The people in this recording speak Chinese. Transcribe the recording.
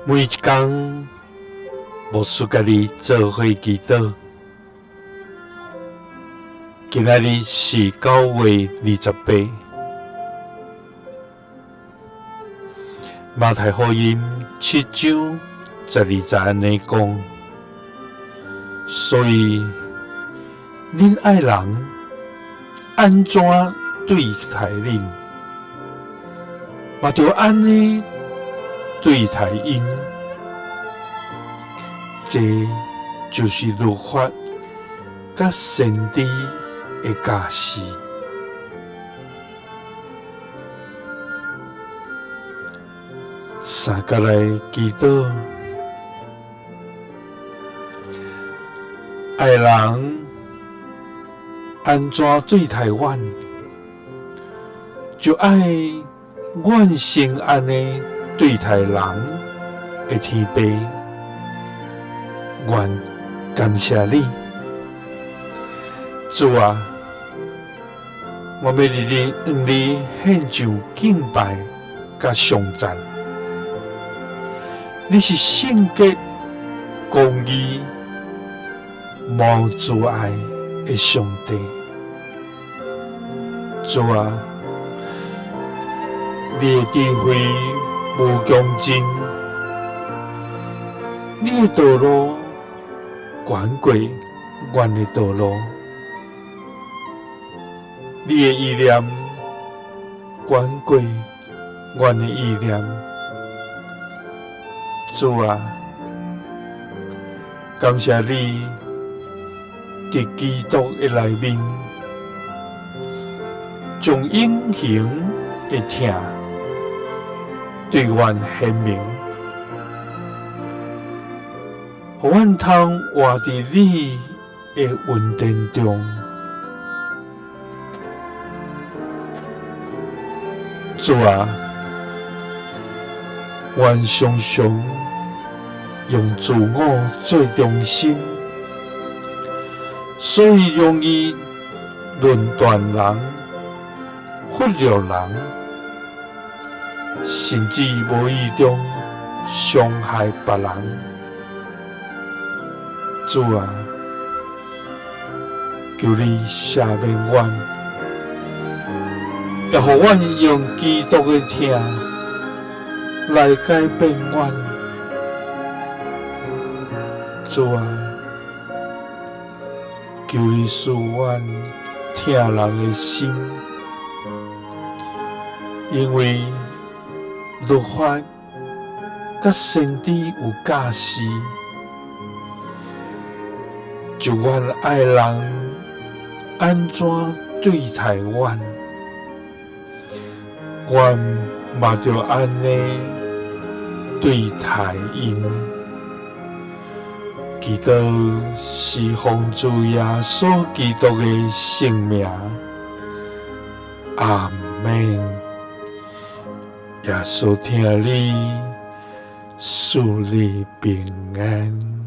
每一天，牧师甲你做伙祈祷。今仔日是9月28。马太福音7章12节安尼讲，所以恁爱人安怎对待恁，嘛着安尼对待因。这就是律法甲先知的教示。三甲来祈祷，爱人安怎对待阮，就爱阮先安尼对待人的天父。愿感谢你，主啊！我要日日向你献上敬拜甲颂赞。你是圣洁、公义、无阻碍的上帝，主啊！你的智慧无穷尽，你的道路远过阮的道路，你的意念远过阮的意念。主啊，感谢你伫基督的内面，将永恒的疼对阮显明，互阮通活伫你的恩典中。主啊，阮常常用自我做中心，所以容易论断人、忽略人，甚至无意中伤害别人。主啊，求你赦免阮，也互阮用基督的疼来改变阮。主啊，求你使阮疼人的心，因为律法甲先知有教示，就阮爱人安怎对待阮，阮嘛着安尼对待因。祈祷是奉主耶稣基督的圣名，阿门。耶稣听你，赐你平安。